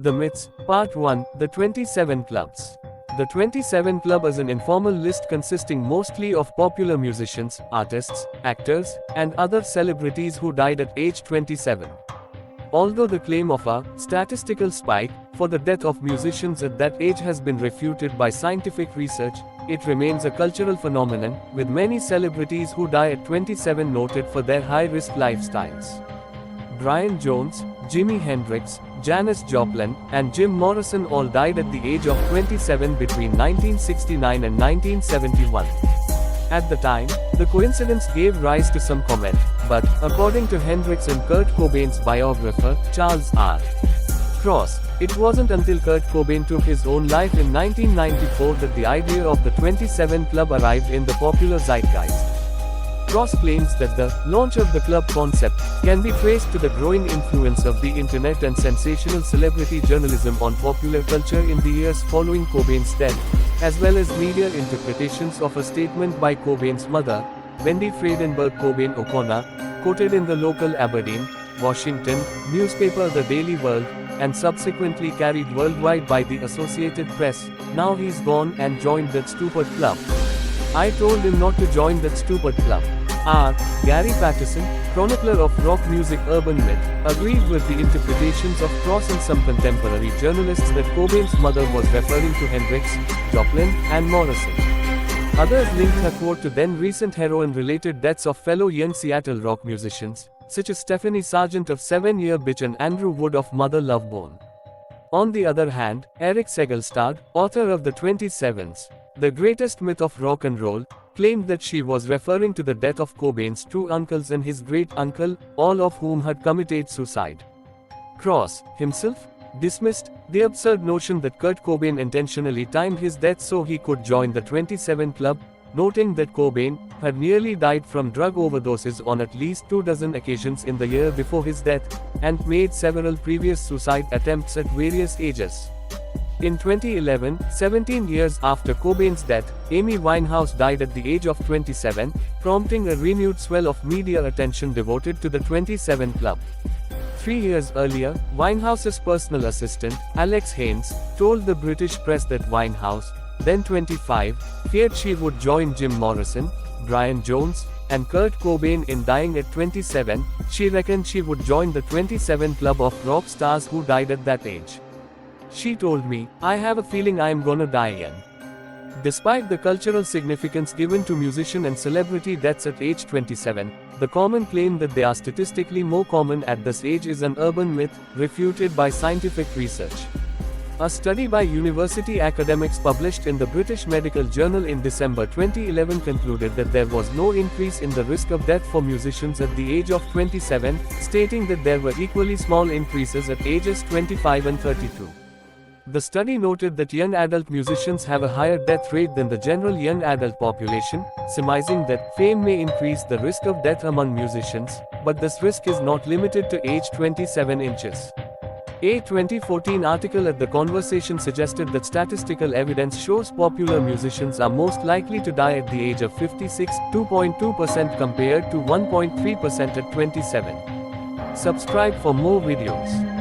The Myths, Part 1, The 27 Clubs. The 27 Club is an informal list consisting mostly of popular musicians, artists, actors, and other celebrities who died at age 27. Although the claim of a statistical spike for the death of musicians at that age has been refuted by scientific research, it remains a cultural phenomenon, with many celebrities who die at 27 noted for their high-risk lifestyles. Brian Jones, Jimi Hendrix, Janis Joplin, and Jim Morrison all died at the age of 27 between 1969 and 1971. At the time, the coincidence gave rise to some comment, but, according to Hendrix and Kurt Cobain's biographer, Charles R. Cross, it wasn't until Kurt Cobain took his own life in 1994 that the idea of the 27 Club arrived in the popular zeitgeist. Cross claims that the launch of the club concept can be traced to the growing influence of the internet and sensational celebrity journalism on popular culture in the years following Cobain's death, as well as media interpretations of a statement by Cobain's mother, Wendy Friedenberg Cobain O'Connor, quoted in the local Aberdeen, Washington, newspaper The Daily World, and subsequently carried worldwide by the Associated Press. "Now he's gone and joined that stupid club. I told him not to join that stupid club." R. Gary Patterson, chronicler of rock music Urban Myth, agreed with the interpretations of Cross and some contemporary journalists that Cobain's mother was referring to Hendrix, Joplin, and Morrison. Others linked her quote to then-recent heroin-related deaths of fellow young Seattle rock musicians, such as Stephanie Sargent of 7-Year Bitch and Andrew Wood of Mother Love Bone. On the other hand, Eric Segelstad, author of The 27s, The Greatest Myth of Rock and Roll, claimed that she was referring to the death of Cobain's two uncles and his great-uncle, all of whom had committed suicide. Cross, himself, dismissed the absurd notion that Kurt Cobain intentionally timed his death so he could join the 27 Club, noting that Cobain had nearly died from drug overdoses on at least 24 occasions in the year before his death, and made several previous suicide attempts at various ages. In 2011, 17 years after Cobain's death, Amy Winehouse died at the age of 27, prompting a renewed swell of media attention devoted to the 27 Club. 3 years earlier, Winehouse's personal assistant, Alex Haynes, told the British press that Winehouse, then 25, feared she would join Jim Morrison, Brian Jones, and Kurt Cobain in dying at 27. She reckoned she would join the 27 Club of rock stars who died at that age. "She told me, I have a feeling I'm gonna die young." Despite the cultural significance given to musician and celebrity deaths at age 27, the common claim that they are statistically more common at this age is an urban myth, refuted by scientific research. A study by university academics published in the British Medical Journal in December 2011 concluded that there was no increase in the risk of death for musicians at the age of 27, stating that there were equally small increases at ages 25 and 32. The study noted that young adult musicians have a higher death rate than the general young adult population, surmising that fame may increase the risk of death among musicians, but this risk is not limited to age 27 inches. A 2014 article at The Conversation suggested that statistical evidence shows popular musicians are most likely to die at the age of 56, 2.2% compared to 1.3% at 27. Subscribe for more videos.